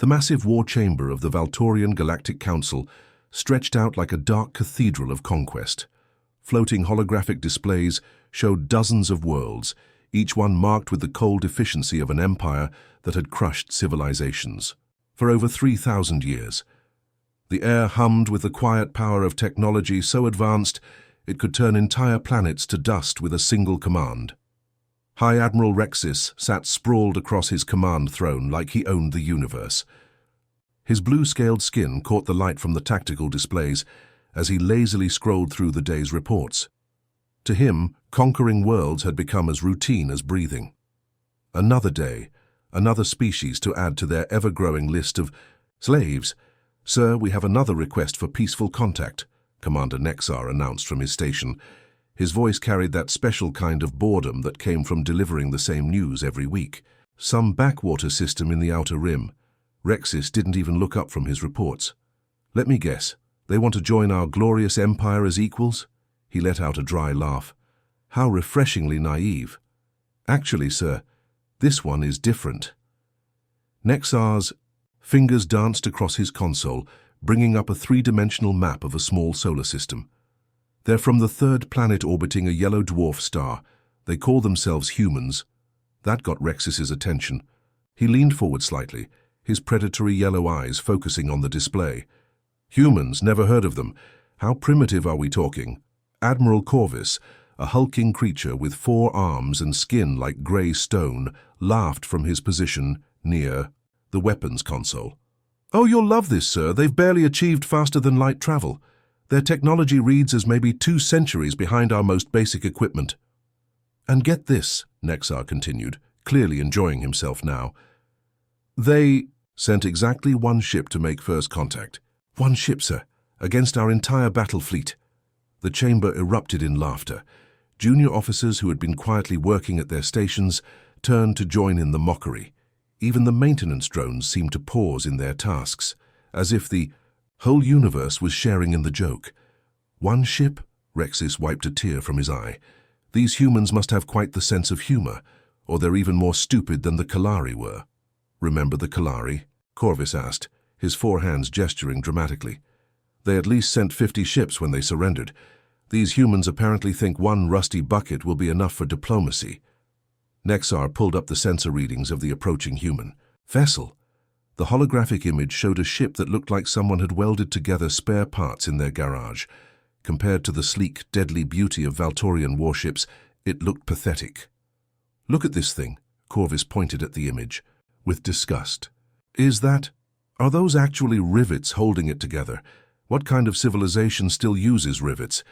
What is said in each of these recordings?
The massive war chamber of the Valtorian Galactic Council stretched out like a dark cathedral of conquest. Floating holographic displays showed dozens of worlds, each one marked with the cold efficiency of an empire that had crushed civilizations. For over 3,000 years, the air hummed with the quiet power of technology so advanced it could turn entire planets to dust with a single command. High Admiral Rexis sat sprawled across his command throne like he owned the universe. His blue-scaled skin caught the light from the tactical displays as he lazily scrolled through the day's reports. To him, conquering worlds had become as routine as breathing. Another day, another species to add to their ever-growing list of slaves. "Sir, we have another request for peaceful contact," Commander Nexar announced from his station. His voice carried that special kind of boredom that came from delivering the same news every week. Some backwater system in the Outer Rim. Rexis didn't even look up from his reports. "Let me guess, they want to join our glorious empire as equals?" He let out a dry laugh. "How refreshingly naive. Actually, sir, this one is different." Nexar's fingers danced across his console, bringing up a three-dimensional map of a small solar system. "They're from the third planet orbiting a yellow dwarf star. They call themselves humans." That got Rexis's attention. He leaned forward slightly, his predatory yellow eyes focusing on the display. "Humans, never heard of them. How primitive are we talking?" Admiral Corvus, a hulking creature with 4 arms and skin like grey stone, laughed from his position near the weapons console. "Oh, you'll love this, sir. They've barely achieved faster-than-light travel. Their technology reads as maybe 2 centuries behind our most basic equipment." "And get this," Nexar continued, clearly enjoying himself now. "They sent exactly 1 ship to make first contact. 1 ship, sir, against our entire battle fleet." The chamber erupted in laughter. Junior officers who had been quietly working at their stations turned to join in the mockery. Even the maintenance drones seemed to pause in their tasks, as if the whole universe was sharing in the joke. 1 ship? Rexis wiped a tear from his eye. These humans must have quite the sense of humor, or they're even more stupid than the Kalari were. "Remember the Kalari?" Corvus asked, his 4 hands gesturing dramatically. "They at least sent 50 ships when they surrendered. These humans apparently think 1 rusty bucket will be enough for diplomacy." Nexar pulled up the sensor readings of the approaching human vessel. The holographic image showed a ship that looked like someone had welded together spare parts in their garage. Compared to the sleek, deadly beauty of Valtorian warships, it looked pathetic. "Look at this thing," Corvus pointed at the image, with disgust. Are those actually rivets holding it together? What kind of civilization still uses rivets?"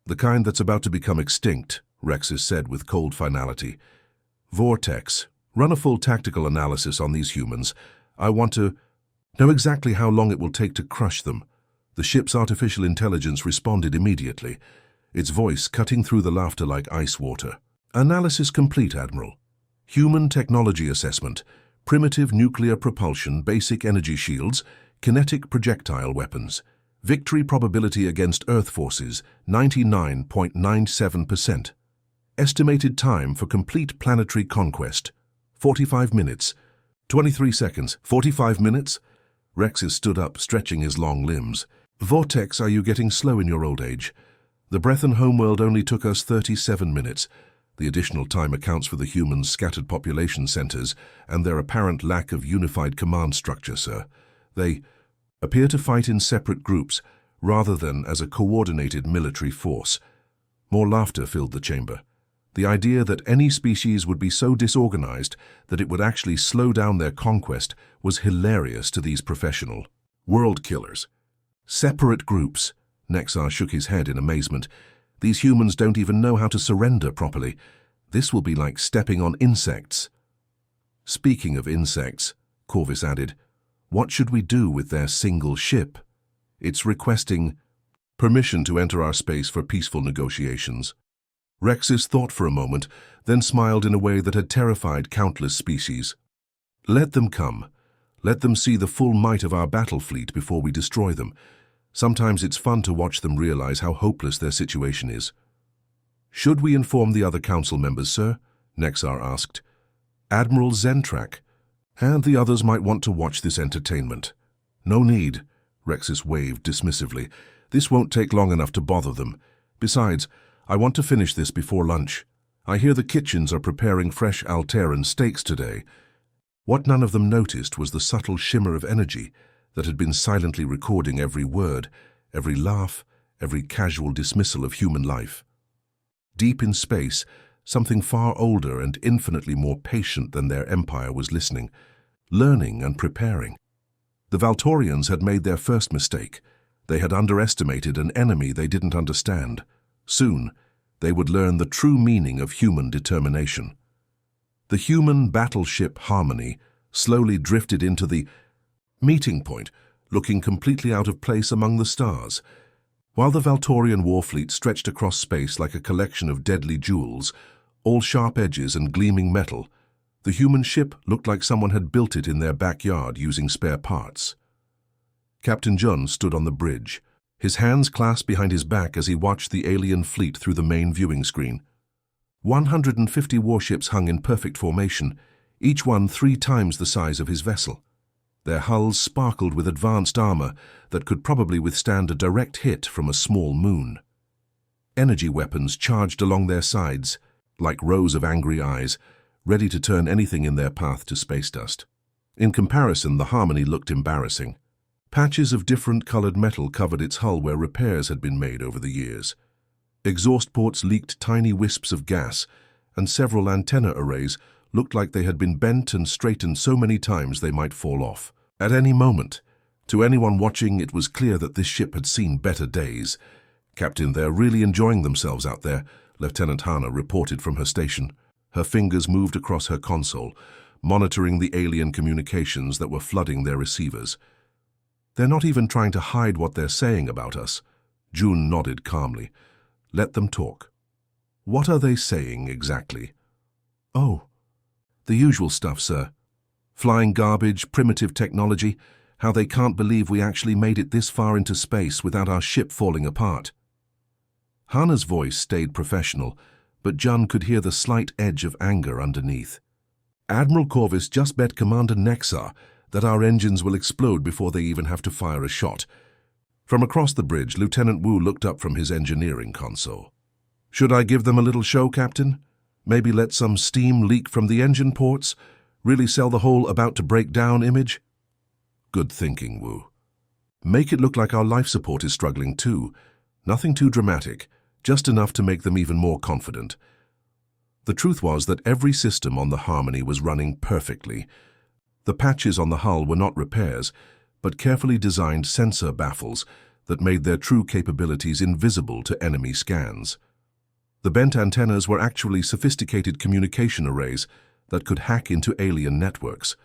"The kind that's about to become extinct," Rexis said with cold finality. "Vortex, run a full tactical analysis on these humans. I want to know exactly how long it will take to crush them." The ship's artificial intelligence responded immediately, its voice cutting through the laughter like ice water. "Analysis complete, Admiral. Human technology assessment, primitive nuclear propulsion, basic energy shields, kinetic projectile weapons. Victory probability against Earth forces, 99.97%. Estimated time for complete planetary conquest, 45 minutes. 23 seconds. 45 minutes? Rexis stood up, stretching his long limbs. "Vortex, are you getting slow in your old age? The Breath and Homeworld only took us 37 minutes. The additional time accounts for the humans' scattered population centers and their apparent lack of unified command structure, sir. They appear to fight in separate groups rather than as a coordinated military force." More laughter filled the chamber. The idea that any species would be so disorganized that it would actually slow down their conquest was hilarious to these professional world killers. "Separate groups," Nexar shook his head in amazement. "These humans don't even know how to surrender properly. This will be like stepping on insects." "Speaking of insects," Corvus added, "what should we do with their single ship? It's requesting permission to enter our space for peaceful negotiations." Rexis thought for a moment, then smiled in a way that had terrified countless species. "Let them come. Let them see the full might of our battle fleet before we destroy them. Sometimes it's fun to watch them realize how hopeless their situation is." "Should we inform the other council members, sir?" Nexar asked. "Admiral Zentrak." And the others might want to watch this entertainment. No need, Rexus waved dismissively. This won't take long enough to bother them. Besides, I want to finish this before lunch. I hear the kitchens are preparing fresh Alteran steaks today. What none of them noticed was the subtle shimmer of energy that had been silently recording every word, every laugh, every casual dismissal of human life. Deep in space, something far older and infinitely more patient than their empire was listening, learning and preparing. The Valtorians had made their first mistake. They had underestimated an enemy they didn't understand. Soon, they would learn the true meaning of human determination. The human battleship Harmony slowly drifted into the meeting point, looking completely out of place among the stars. While the Valtorian warfleet stretched across space like a collection of deadly jewels, all sharp edges and gleaming metal, the human ship looked like someone had built it in their backyard using spare parts. Captain Jun stood on the bridge, his hands clasped behind his back as he watched the alien fleet through the main viewing screen. 150 warships hung in perfect formation, each one 3 times the size of his vessel. Their hulls sparkled with advanced armor that could probably withstand a direct hit from a small moon. Energy weapons charged along their sides, like rows of angry eyes, ready to turn anything in their path to space dust. In comparison, the Harmony looked embarrassing. Patches of different colored metal covered its hull where repairs had been made over the years. Exhaust ports leaked tiny wisps of gas, and several antenna arrays looked like they had been bent and straightened so many times they might fall off. At any moment, to anyone watching, it was clear that this ship had seen better days. "Captain, they're really enjoying themselves out there," Lieutenant Hana reported from her station. Her fingers moved across her console, monitoring the alien communications that were flooding their receivers. "They're not even trying to hide what they're saying about us." June nodded calmly. "Let them talk." "What are they saying exactly?" "Oh, the usual stuff, sir. Flying garbage, primitive technology, how they can't believe we actually made it this far into space without our ship falling apart." Hana's voice stayed professional, but Jun could hear the slight edge of anger underneath. "Admiral Corvus just bet Commander Nexar that our engines will explode before they even have to fire a shot." From across the bridge, Lieutenant Wu looked up from his engineering console. "Should I give them a little show, Captain? Maybe let some steam leak from the engine ports? Really sell the whole about-to-break-down image?" "Good thinking, Wu. Make it look like our life support is struggling too. Nothing too dramatic, just enough to make them even more confident." The truth was that every system on the Harmony was running perfectly. The patches on the hull were not repairs, but carefully designed sensor baffles that made their true capabilities invisible to enemy scans. The bent antennas were actually sophisticated communication arrays that could hack into alien networks.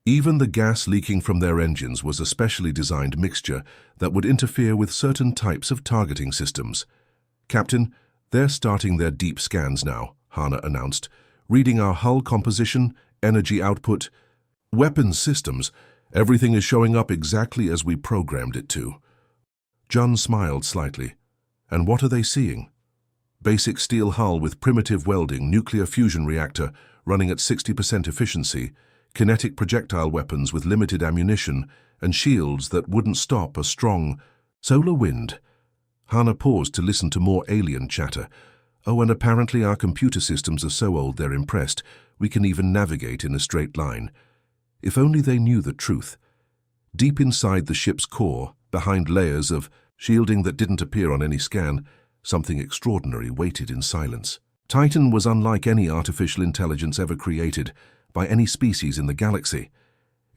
Even the gas leaking from their engines was a specially designed mixture that would interfere with certain types of targeting systems. "Captain, they're starting their deep scans now," Hana announced, "reading our hull composition, energy output, weapons systems. Everything is showing up exactly as we programmed it to." Jun smiled slightly. "And what are they seeing?" "Basic steel hull with primitive welding, nuclear fusion reactor running at 60% efficiency, kinetic projectile weapons with limited ammunition, and shields that wouldn't stop a strong solar wind." Hana paused to listen to more alien chatter. "Oh, and apparently our computer systems are so old they're impressed. We can even navigate in a straight line." If only they knew the truth. Deep inside the ship's core, behind layers of shielding that didn't appear on any scan, something extraordinary waited in silence. Titan was unlike any artificial intelligence ever created by any species in the galaxy.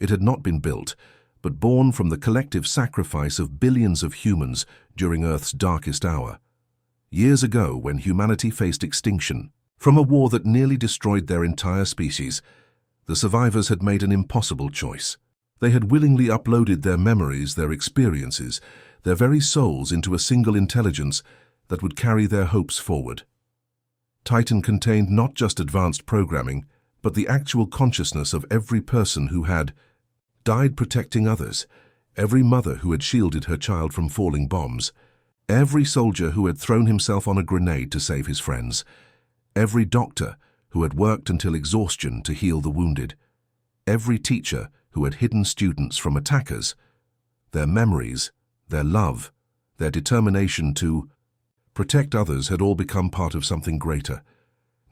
It had not been built, but born from the collective sacrifice of billions of humans during Earth's darkest hour. Years ago, when humanity faced extinction from a war that nearly destroyed their entire species, the survivors had made an impossible choice. They had willingly uploaded their memories, their experiences, their very souls into a single intelligence that would carry their hopes forward. Titan contained not just advanced programming, but the actual consciousness of every person who had died protecting others, every mother who had shielded her child from falling bombs, every soldier who had thrown himself on a grenade to save his friends, every doctor who had worked until exhaustion to heal the wounded, every teacher who had hidden students from attackers. Their memories, their love, their determination to protect others had all become part of something greater.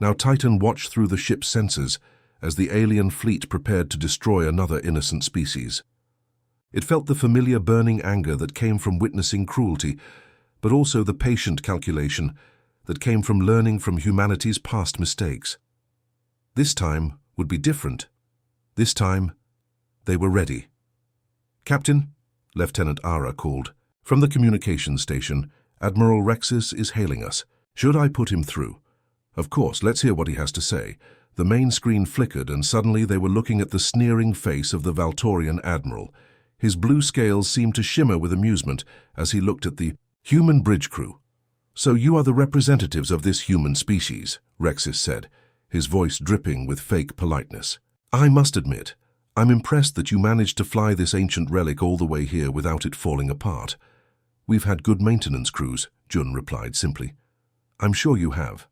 Now Titan watched through the ship's sensors as the alien fleet prepared to destroy another innocent species. It felt the familiar burning anger that came from witnessing cruelty, but also the patient calculation that came from learning from humanity's past mistakes. This time would be different. This time, they were ready. "Captain," Lieutenant Ara called. "From the communications station, Admiral Rexis is hailing us. Should I put him through?" "Of course, let's hear what he has to say." The main screen flickered, and suddenly they were looking at the sneering face of the Valtorian Admiral. His blue scales seemed to shimmer with amusement as he looked at the human bridge crew. "So you are the representatives of this human species," Rexis said, his voice dripping with fake politeness. "I must admit, I'm impressed that you managed to fly this ancient relic all the way here without it falling apart." "We've had good maintenance crews," Jun replied simply. "I'm sure you have.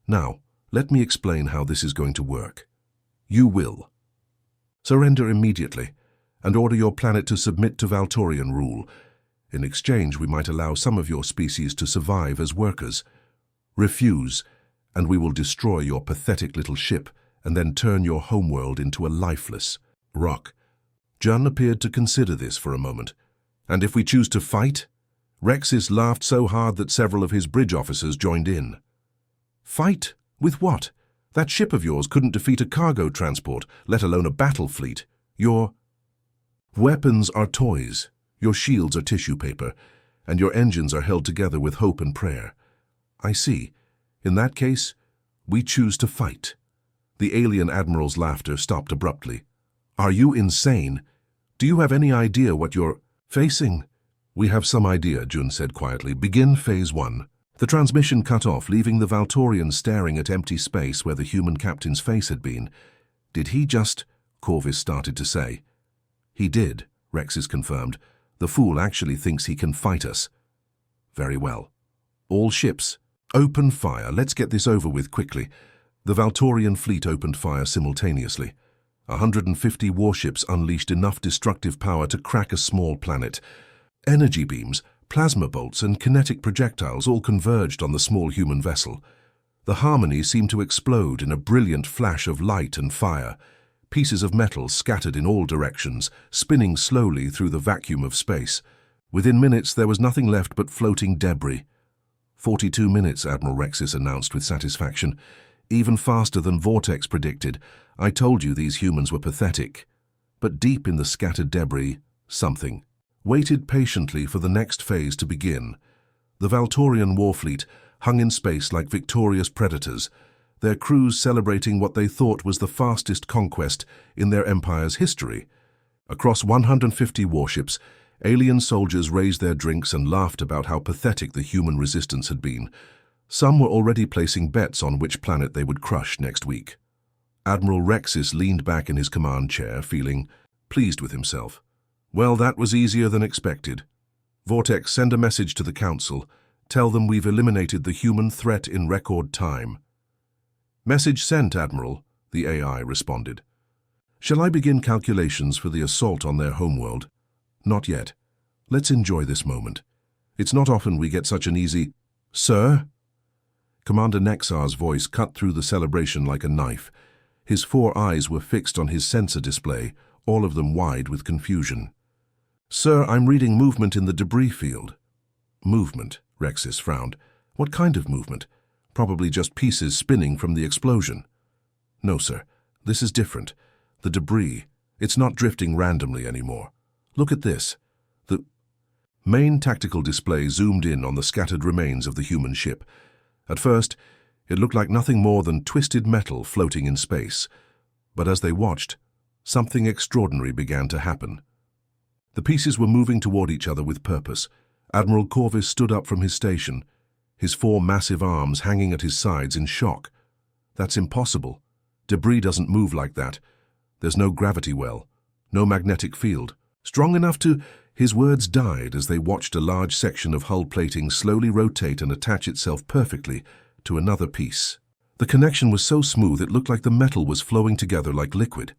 Now, let me explain how this is going to work. You will surrender immediately and order your planet to submit to Valtorian rule. In exchange, we might allow some of your species to survive as workers. Refuse, and we will destroy your pathetic little ship and then turn your homeworld into a lifeless rock." Jun appeared to consider this for a moment. "And if we choose to fight?" Rexis laughed so hard that several of his bridge officers joined in. "Fight? With what? That ship of yours couldn't defeat a cargo transport, let alone a battle fleet. Your weapons are toys, your shields are tissue paper, and your engines are held together with hope and prayer." "I see. In that case, we choose to fight." The alien admiral's laughter stopped abruptly. "Are you insane? Do you have any idea what you're facing?" "We have some idea," Jun said quietly. "Begin Phase 1. The transmission cut off, leaving the Valtorians staring at empty space where the human captain's face had been. "Did he just—" Corvus started to say. "He did," Rexis confirmed. "The fool actually thinks he can fight us." "Very well. All ships, open fire. Let's get this over with quickly." The Valtorian fleet opened fire simultaneously. 150 warships unleashed enough destructive power to crack a small planet. Energy beams, plasma bolts, and kinetic projectiles all converged on the small human vessel. The harmony seemed to explode in a brilliant flash of light and fire. Pieces of metal scattered in all directions, spinning slowly through the vacuum of space. Within minutes, there was nothing left but floating debris. 42 minutes, Admiral Rexis announced with satisfaction. "Even faster than Vortex predicted. I told you these humans were pathetic." But deep in the scattered debris, something waited patiently for the next phase to begin. The Valtorian warfleet hung in space like victorious predators, their crews celebrating what they thought was the fastest conquest in their empire's history. Across 150 warships, alien soldiers raised their drinks and laughed about how pathetic the human resistance had been. Some were already placing bets on which planet they would crush next week. Admiral Rexis leaned back in his command chair, feeling pleased with himself. "Well, that was easier than expected. Vortex, send a message to the Council. Tell them we've eliminated the human threat in record time." "Message sent, Admiral," the AI responded. "Shall I begin calculations for the assault on their homeworld?" "Not yet. Let's enjoy this moment. It's not often we get such an easy— Sir?" Commander Nexar's voice cut through the celebration like a knife. His 4 eyes were fixed on his sensor display, all of them wide with confusion. "Sir, I'm reading movement in the debris field." "Movement?" Rexis frowned. "What kind of movement? Probably just pieces spinning from the explosion." "No, sir. This is different. The debris, it's not drifting randomly anymore. Look at this." The main tactical display zoomed in on the scattered remains of the human ship. At first, it looked like nothing more than twisted metal floating in space. But as they watched, something extraordinary began to happen. The pieces were moving toward each other with purpose. Admiral Corvus stood up from his station, his 4 massive arms hanging at his sides in shock. "That's impossible. Debris doesn't move like that. There's no gravity well, no magnetic field. Strong enough to—" His words died as they watched a large section of hull plating slowly rotate and attach itself perfectly to another piece. The connection was so smooth it looked like the metal was flowing together like liquid.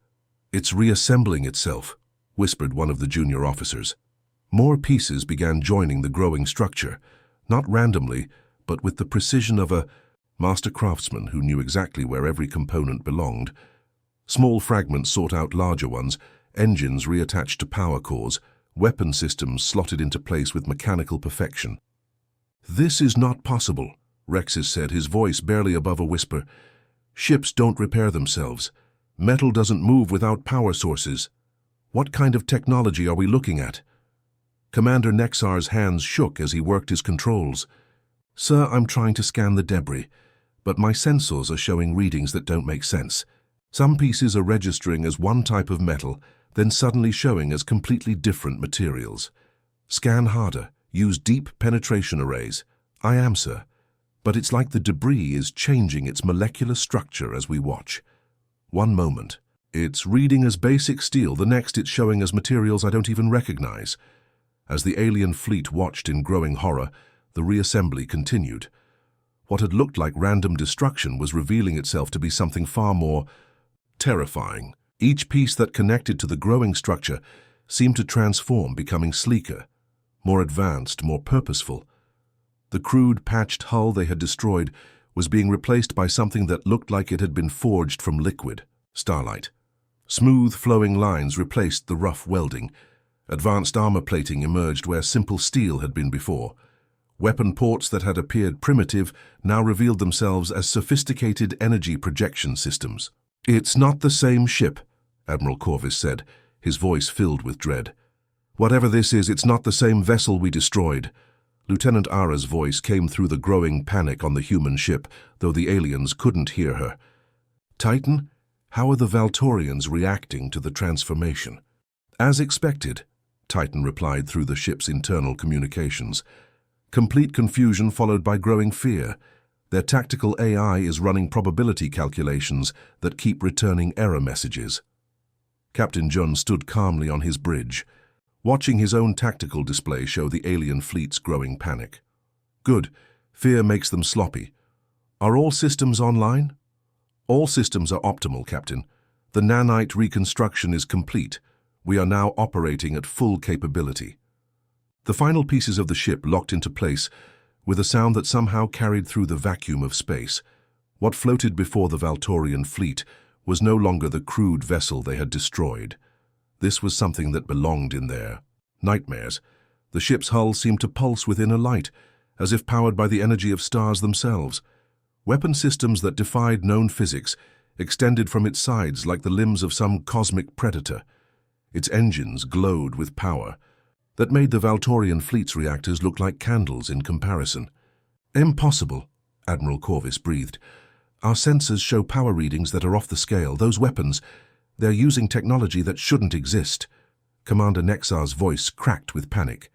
"It's reassembling itself," whispered one of the junior officers. More pieces began joining the growing structure, not randomly, but with the precision of a master craftsman who knew exactly where every component belonged. Small fragments sought out larger ones, engines reattached to power cores, weapon systems slotted into place with mechanical perfection. "This is not possible," Rexis said, his voice barely above a whisper. "Ships don't repair themselves. Metal doesn't move without power sources. What kind of technology are we looking at?" Commander Nexar's hands shook as he worked his controls. "Sir, I'm trying to scan the debris, but my sensors are showing readings that don't make sense. Some pieces are registering as one type of metal, then suddenly showing as completely different materials. Scan harder. Use deep penetration arrays." "I am, sir. But it's like the debris is changing its molecular structure as we watch. One moment, it's reading as basic steel, the next it's showing as materials I don't even recognize." As the alien fleet watched in growing horror, the reassembly continued. What had looked like random destruction was revealing itself to be something far more terrifying. Each piece that connected to the growing structure seemed to transform, becoming sleeker, more advanced, more purposeful. The crude, patched hull they had destroyed was being replaced by something that looked like it had been forged from liquid, starlight. Smooth, flowing lines replaced the rough welding. Advanced armor plating emerged where simple steel had been before. Weapon ports that had appeared primitive now revealed themselves as sophisticated energy projection systems. "It's not the same ship," Admiral Corvus said, his voice filled with dread. "Whatever this is, it's not the same vessel we destroyed." Lieutenant Ara's voice came through the growing panic on the human ship, though the aliens couldn't hear her. "Titan, how are the Valtorians reacting to the transformation?" "As expected," Titan replied through the ship's internal communications. "Complete confusion followed by growing fear. Their tactical AI is running probability calculations that keep returning error messages." Captain Jun stood calmly on his bridge, watching his own tactical display show the alien fleet's growing panic. "Good. Fear makes them sloppy. Are all systems online?" "All systems are optimal, Captain. The nanite reconstruction is complete. We are now operating at full capability." The final pieces of the ship locked into place with a sound that somehow carried through the vacuum of space. What floated before the Valtorian fleet was no longer the crude vessel they had destroyed. This was something that belonged in their nightmares. The ship's hull seemed to pulse within a light, as if powered by the energy of stars themselves. Weapon systems that defied known physics extended from its sides like the limbs of some cosmic predator. Its engines glowed with power that made the Valtorian fleet's reactors look like candles in comparison. "Impossible," Admiral Corvus breathed. "Our sensors show power readings that are off the scale. Those weapons, they're using technology that shouldn't exist." Commander Nexar's voice cracked with panic.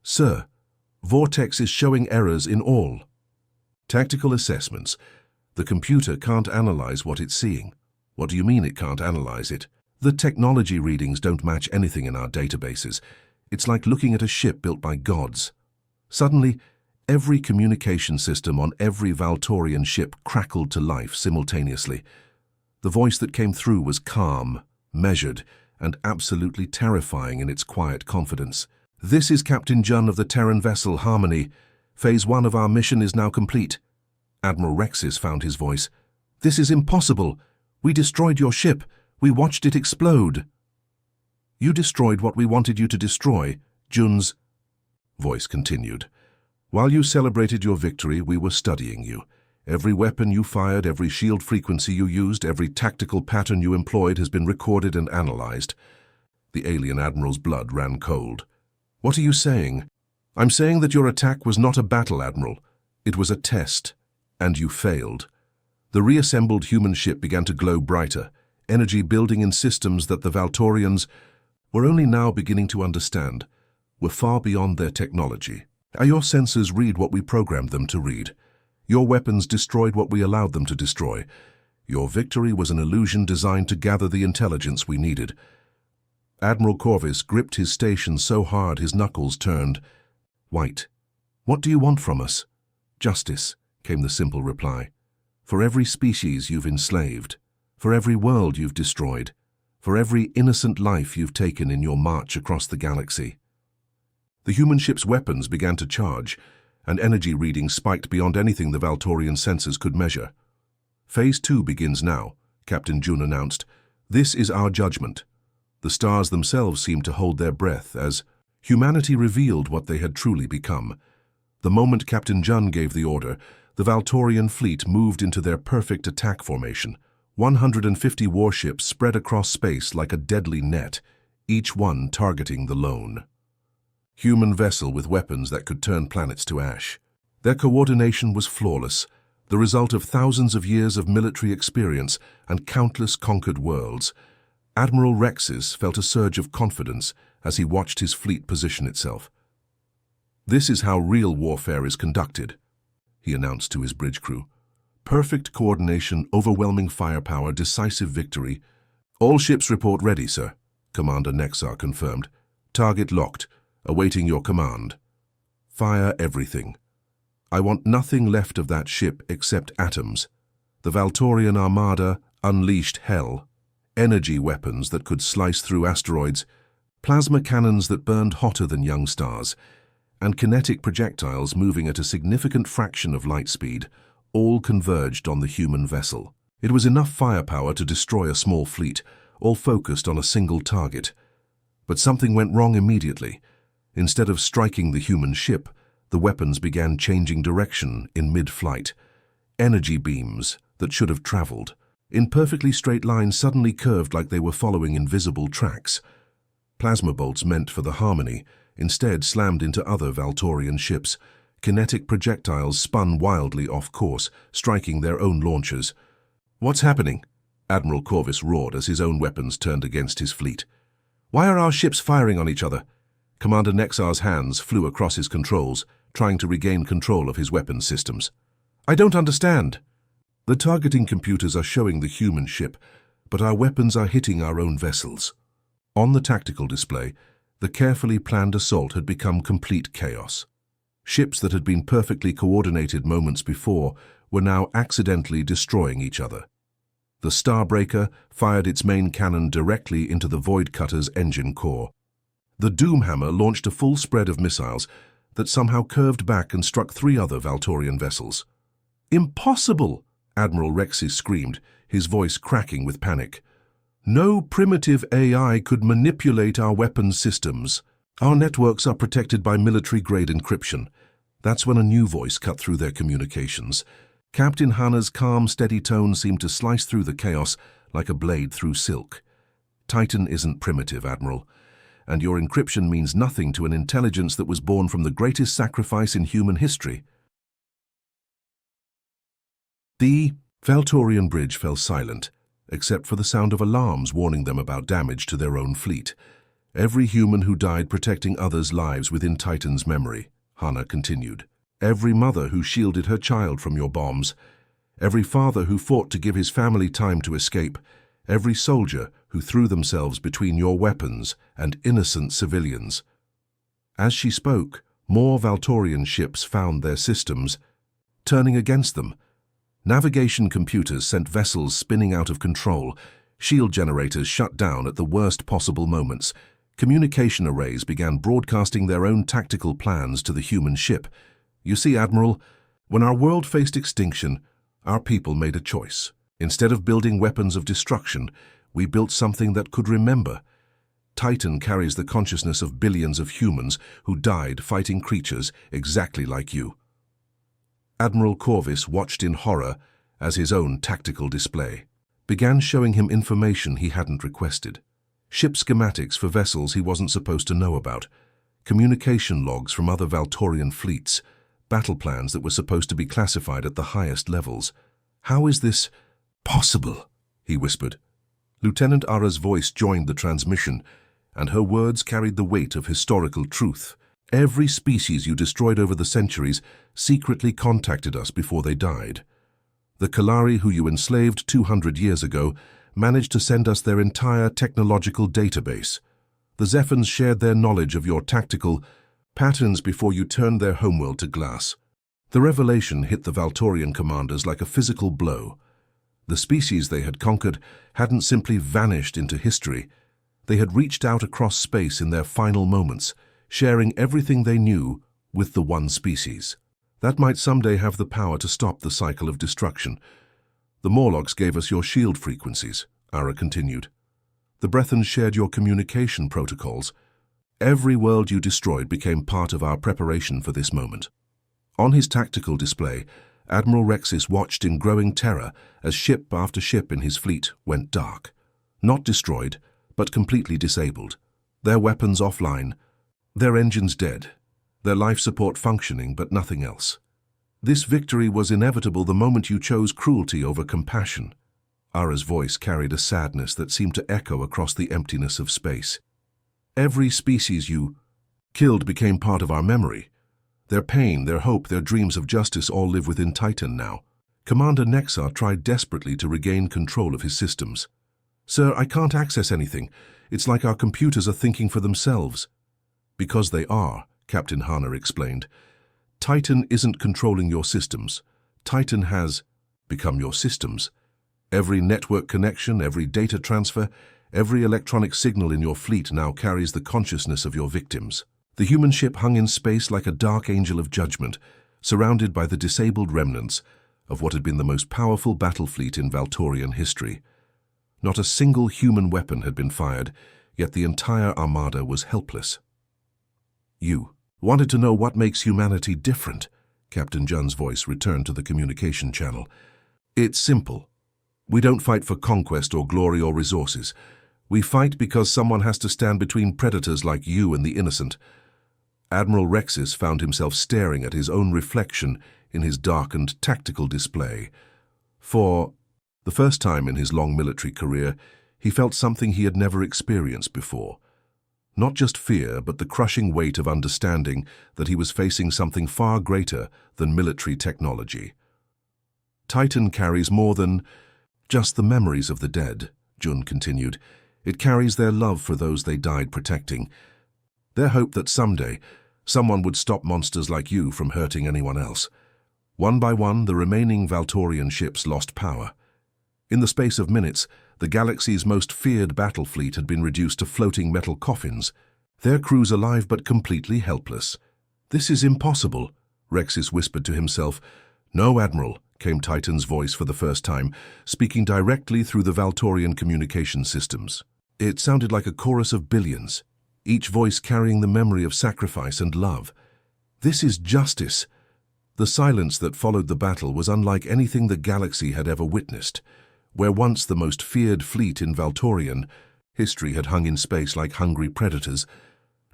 "Sir, Vortex is showing errors in all tactical assessments. The computer can't analyze what it's seeing." "What do you mean it can't analyze it?" "The technology readings don't match anything in our databases. It's like looking at a ship built by gods." Suddenly, every communication system on every Valtorian ship crackled to life simultaneously. The voice that came through was calm, measured, and absolutely terrifying in its quiet confidence. "This is Captain Jun of the Terran vessel Harmony. Phase 1 of our mission is now complete." Admiral Rexis found his voice. "This is impossible. We destroyed your ship. We watched it explode." "You destroyed what we wanted you to destroy," Jun's voice continued. "While you celebrated your victory, we were studying you. Every weapon you fired, every shield frequency you used, every tactical pattern you employed has been recorded and analyzed." The alien admiral's blood ran cold. "What are you saying?" "I'm saying that your attack was not a battle, Admiral. It was a test, and you failed." The reassembled human ship began to glow brighter, energy building in systems that the Valtorians were only now beginning to understand were far beyond their technology. "Your sensors read what we programmed them to read. Your weapons destroyed what we allowed them to destroy. Your victory was an illusion designed to gather the intelligence we needed." Admiral Corvus gripped his station so hard his knuckles turned white. "What do you want from us?" "Justice," came the simple reply. "For every species you've enslaved, for every world you've destroyed, for every innocent life you've taken in your march across the galaxy. The human ship's weapons began to charge, and energy readings spiked beyond anything the Valtorian sensors could measure. Phase 2 begins now, Captain Jun announced. This is our judgment. The stars themselves seemed to hold their breath as humanity revealed what they had truly become. The moment Captain Jun gave the order, the Valtorian fleet moved into their perfect attack formation. 150 warships spread across space like a deadly net, each one targeting the lone human vessel with weapons that could turn planets to ash. Their coordination was flawless, the result of thousands of years of military experience and countless conquered worlds. Admiral Rexis felt a surge of confidence as he watched his fleet position itself. "This is how real warfare is conducted," he announced to his bridge crew. "Perfect coordination, overwhelming firepower, decisive victory." "All ships report ready, sir," Commander Nexar confirmed. "Target locked, awaiting your command. Fire everything. I want nothing left of that ship except atoms." The Valtorian Armada unleashed hell. Energy weapons that could slice through asteroids, plasma cannons that burned hotter than young stars, and kinetic projectiles moving at a significant fraction of light speed, all converged on the human vessel. It was enough firepower to destroy a small fleet, all focused on a single target. But something went wrong immediately. Instead of striking the human ship, the weapons began changing direction in mid-flight. Energy beams that should have traveled in perfectly straight lines suddenly curved like they were following invisible tracks. Plasma bolts meant for the harmony instead slammed into other Valtorian ships. Kinetic projectiles spun wildly off course, striking their own launchers. "What's happening?" Admiral Corvus roared as his own weapons turned against his fleet. "Why are our ships firing on each other?" Commander Nexar's hands flew across his controls, trying to regain control of his weapons systems. "I don't understand." "The targeting computers are showing the human ship, but our weapons are hitting our own vessels." On the tactical display, the carefully planned assault had become complete chaos. Ships that had been perfectly coordinated moments before were now accidentally destroying each other. The Starbreaker fired its main cannon directly into the Void Cutter's engine core. The Doomhammer launched a full spread of missiles that somehow curved back and struck 3 other Valtorian vessels. "Impossible!" Admiral Rexis screamed, his voice cracking with panic. "No primitive AI could manipulate our weapons systems. Our networks are protected by military-grade encryption." That's when a new voice cut through their communications. Captain Hanna's calm, steady tone seemed to slice through the chaos like a blade through silk. "Titan isn't primitive, Admiral, and your encryption means nothing to an intelligence that was born from the greatest sacrifice in human history." The Valtorian bridge fell silent, except for the sound of alarms warning them about damage to their own fleet. "Every human who died protecting others' lives within Titan's memory," Hanna continued. "Every mother who shielded her child from your bombs. Every father who fought to give his family time to escape. Every soldier who threw themselves between your weapons and innocent civilians." As she spoke, more Valtorian ships found their systems turning against them. Navigation computers sent vessels spinning out of control. Shield generators shut down at the worst possible moments. Communication arrays began broadcasting their own tactical plans to the human ship. "You see, Admiral, when our world faced extinction, our people made a choice. Instead of building weapons of destruction, we built something that could remember. Titan carries the consciousness of billions of humans who died fighting creatures exactly like you." Admiral Corvus watched in horror as his own tactical display began showing him information he hadn't requested. Ship schematics for vessels he wasn't supposed to know about, communication logs from other Valtorian fleets, battle plans that were supposed to be classified at the highest levels. "How is this possible?" he whispered. Lieutenant Ara's voice joined the transmission, and her words carried the weight of historical truth. "Every species you destroyed over the centuries secretly contacted us before they died. The Kalari who you enslaved 200 years ago managed to send us their entire technological database. The Zephans shared their knowledge of your tactical patterns before you turned their homeworld to glass." The revelation hit the Valtorian commanders like a physical blow. The species they had conquered hadn't simply vanished into history. They had reached out across space in their final moments, sharing everything they knew with the one species. That might someday have the power to stop the cycle of destruction. The Morlocks gave us your shield frequencies, Ara continued. The Brethans shared your communication protocols. Every world you destroyed became part of our preparation for this moment. On his tactical display, Admiral Rexis watched in growing terror as ship after ship in his fleet went dark. Not destroyed, but completely disabled. Their weapons offline, their engines dead, their life support functioning but nothing else. This victory was inevitable the moment you chose cruelty over compassion. Ara's voice carried a sadness that seemed to echo across the emptiness of space. Every species you killed became part of our memory. Their pain, their hope, their dreams of justice all live within Titan now. Commander Nexar tried desperately to regain control of his systems. Sir, I can't access anything. It's like our computers are thinking for themselves. Because they are, Captain Hana explained. Titan isn't controlling your systems. Titan has become your systems. Every network connection, every data transfer, every electronic signal in your fleet now carries the consciousness of your victims. The human ship hung in space like a dark angel of judgment, surrounded by the disabled remnants of what had been the most powerful battle fleet in Valtorian history. Not a single human weapon had been fired, yet the entire armada was helpless. You wanted to know what makes humanity different, Captain Jun's voice returned to the communication channel. It's simple. We don't fight for conquest or glory or resources. We fight because someone has to stand between predators like you and the innocent. Admiral Rexis found himself staring at his own reflection in his darkened tactical display. For the first time in his long military career, he felt something he had never experienced before. Not just fear, but the crushing weight of understanding that he was facing something far greater than military technology. Titan carries more than just the memories of the dead, Jun continued. It carries their love for those they died protecting. Their hope that someday, someone would stop monsters like you from hurting anyone else. One by one, the remaining Valtorian ships lost power. In the space of minutes, the galaxy's most feared battle fleet had been reduced to floating metal coffins, their crews alive but completely helpless. This is impossible, Rexis whispered to himself. No, Admiral, came Titan's voice for the first time, speaking directly through the Valtorian communication systems. It sounded like a chorus of billions, each voice carrying the memory of sacrifice and love. This is justice. The silence that followed the battle was unlike anything the galaxy had ever witnessed. Where once the most feared fleet in Valtorian history had hung in space like hungry predators,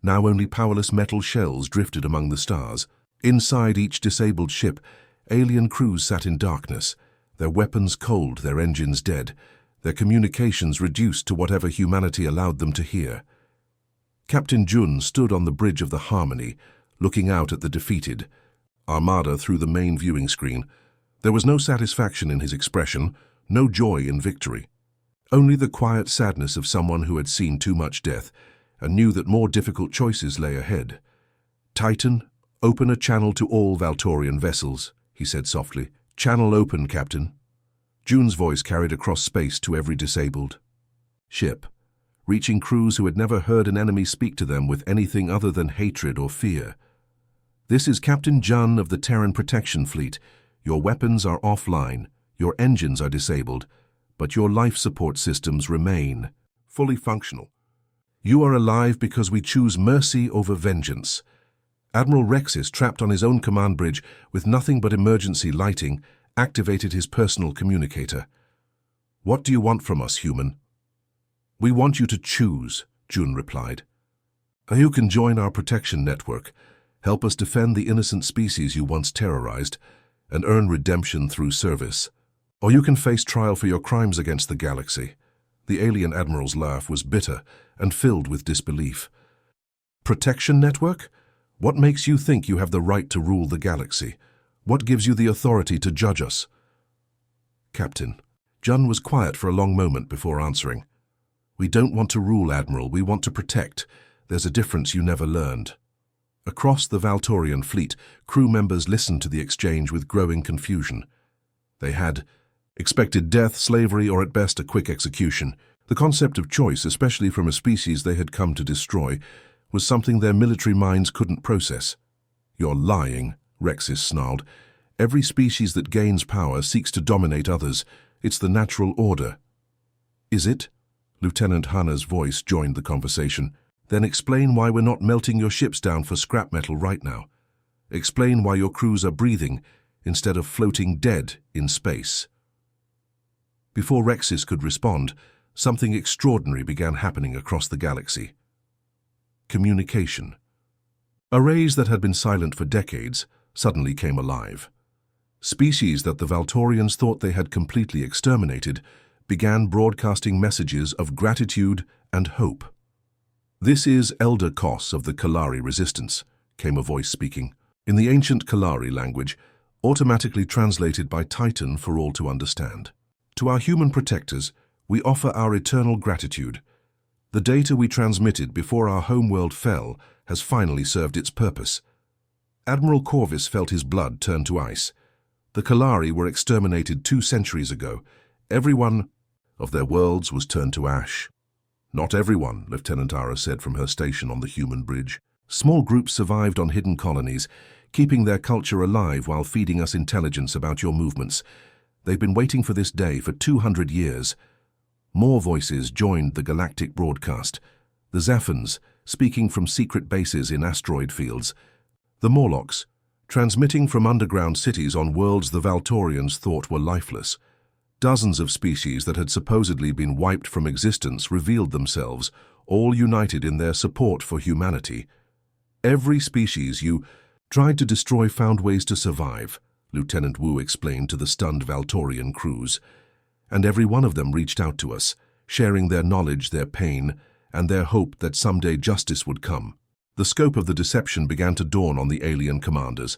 now only powerless metal shells drifted among the stars. Inside each disabled ship, alien crews sat in darkness, their weapons cold, their engines dead, their communications reduced to whatever humanity allowed them to hear. Captain Jun stood on the bridge of the Harmony, looking out at the defeated armada through the main viewing screen. There was no satisfaction in his expression, no joy in victory. Only the quiet sadness of someone who had seen too much death and knew that more difficult choices lay ahead. Titan, open a channel to all Valtorian vessels, he said softly. Channel open, Captain. Jun's voice carried across space to every disabled ship, reaching crews who had never heard an enemy speak to them with anything other than hatred or fear. This is Captain Jun of the Terran Protection Fleet. Your weapons are offline, your engines are disabled, but your life support systems remain fully functional. You are alive because we choose mercy over vengeance. Admiral Rexis, trapped on his own command bridge with nothing but emergency lighting, activated his personal communicator. What do you want from us, human? We want you to choose, Jun replied. You can join our protection network, help us defend the innocent species you once terrorized, and earn redemption through service. Or you can face trial for your crimes against the galaxy. The alien admiral's laugh was bitter and filled with disbelief. Protection network? What makes you think you have the right to rule the galaxy? What gives you the authority to judge us? Captain, Jun was quiet for a long moment before answering. We don't want to rule, Admiral. We want to protect. There's a difference you never learned. Across the Valtorian fleet, crew members listened to the exchange with growing confusion. They had Expected death, slavery, or at best a quick execution. The concept of choice, especially from a species they had come to destroy, was something their military minds couldn't process. "You're lying," Rexis snarled. "Every species that gains power seeks to dominate others. It's the natural order." "Is it?" Lieutenant Hanna's voice joined the conversation. "Then explain why we're not melting your ships down for scrap metal right now. Explain why your crews are breathing instead of floating dead in space." Before Rexis could respond, something extraordinary began happening across the galaxy. Communication. Arrays that had been silent for decades suddenly came alive. Species that the Valtorians thought they had completely exterminated began broadcasting messages of gratitude and hope. "This is Elder Kos of the Kalari Resistance," came a voice speaking, in the ancient Kalari language, automatically translated by Titan for all to understand. "To our human protectors, we offer our eternal gratitude. The data we transmitted before our homeworld fell has finally served its purpose." Admiral Corvus felt his blood turn to ice. The Kalari were exterminated 2 centuries ago. Every one of their worlds was turned to ash. "Not everyone," Lieutenant Ara said from her station on the human bridge. "Small groups survived on hidden colonies, keeping their culture alive while feeding us intelligence about your movements. They've been waiting for this day for 200 years. More voices joined the galactic broadcast. The Zephans, speaking from secret bases in asteroid fields. The Morlocks, transmitting from underground cities on worlds the Valtorians thought were lifeless. Dozens of species that had supposedly been wiped from existence revealed themselves, all united in their support for humanity. Every species you tried to destroy found ways to survive, Lieutenant Wu explained to the stunned Valtorian crews. And every one of them reached out to us, sharing their knowledge, their pain, and their hope that someday justice would come. The scope of the deception began to dawn on the alien commanders.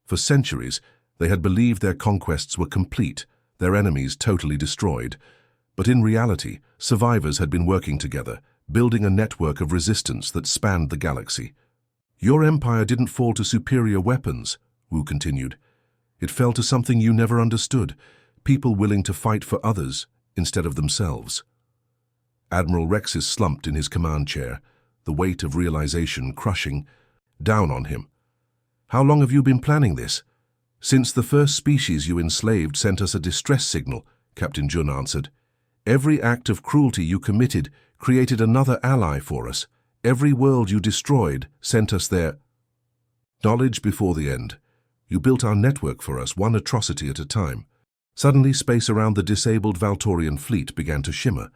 For centuries, they had believed their conquests were complete, their enemies totally destroyed. But in reality, survivors had been working together, building a network of resistance that spanned the galaxy. "Your empire didn't fall to superior weapons," Wu continued. "It fell to something you never understood, people willing to fight for others instead of themselves." Admiral Rexis slumped in his command chair, the weight of realization crushing down on him. "How long have you been planning this?" "Since the first species you enslaved sent us a distress signal," Captain Jun answered. "Every act of cruelty you committed created another ally for us. Every world you destroyed sent us their knowledge before the end. You built our network for us, one atrocity at a time." Suddenly, space around the disabled Valtorian fleet began to shimmer.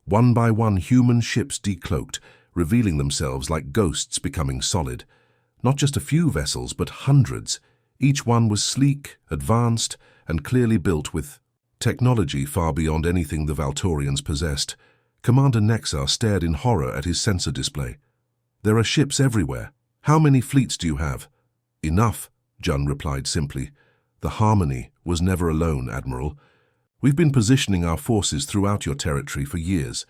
One by one, human ships decloaked, revealing themselves like ghosts becoming solid. Not just a few vessels, but hundreds. Each one was sleek, advanced, and clearly built with technology far beyond anything the Valtorians possessed. Commander Nexar stared in horror at his sensor display. "There are ships everywhere. How many fleets do you have?" "Enough," Jun replied simply. "The Harmony was never alone, Admiral. We've been positioning our forces throughout your territory for years.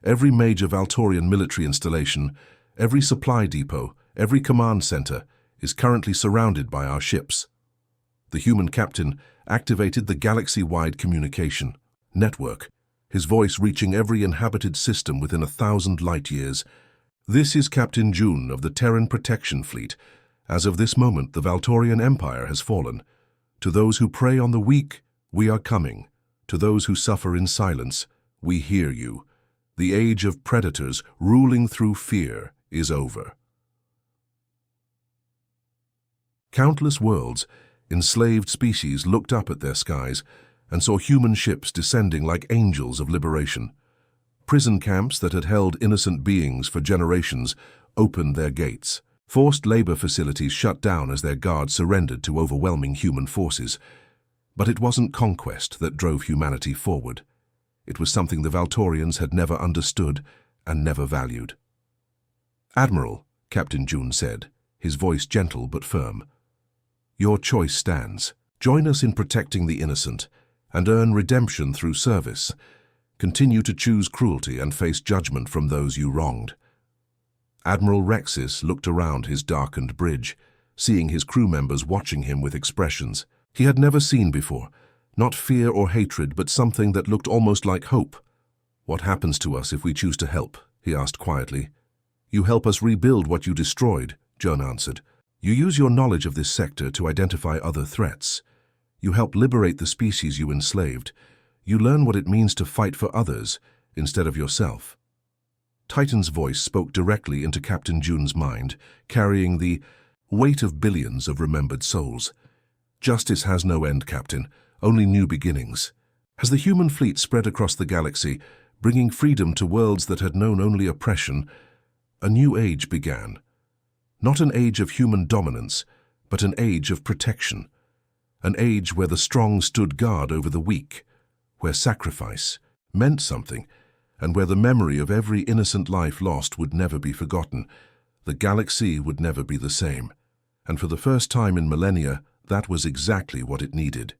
Every major Valtorian military installation, every supply depot, every command center is currently surrounded by our ships." The human captain activated the galaxy-wide communication network, his voice reaching every inhabited system within 1,000 light-years. "This is Captain Jun of the Terran Protection Fleet. As of this moment, the Valtorian Empire has fallen. To those who prey on the weak, we are coming. To those who suffer in silence, we hear you. The age of predators ruling through fear is over." Countless worlds, enslaved species looked up at their skies and saw human ships descending like angels of liberation. Prison camps that had held innocent beings for generations opened their gates. Forced labor facilities shut down as their guards surrendered to overwhelming human forces. But it wasn't conquest that drove humanity forward. It was something the Valtorians had never understood and never valued. "Admiral," Captain Jun said, his voice gentle but firm, "your choice stands. Join us in protecting the innocent and earn redemption through service. Continue to choose cruelty and face judgment from those you wronged." Admiral Rexis looked around his darkened bridge, seeing his crew members watching him with expressions he had never seen before, Not fear or hatred, but something that looked almost like hope. "What happens to us if we choose to help?" he asked quietly. "You help us rebuild what you destroyed," Joan answered. "You use your knowledge of this sector to identify other threats. You help liberate the species you enslaved. You learn what it means to fight for others instead of yourself." Titan's voice spoke directly into Captain June's mind, carrying the weight of billions of remembered souls. "Justice has no end, Captain, only new beginnings." As the human fleet spread across the galaxy, bringing freedom to worlds that had known only oppression, a new age began. Not an age of human dominance, but an age of protection. An age where the strong stood guard over the weak, where sacrifice meant something, and where the memory of every innocent life lost would never be forgotten. The galaxy would never be the same. And for the first time in millennia, that was exactly what it needed.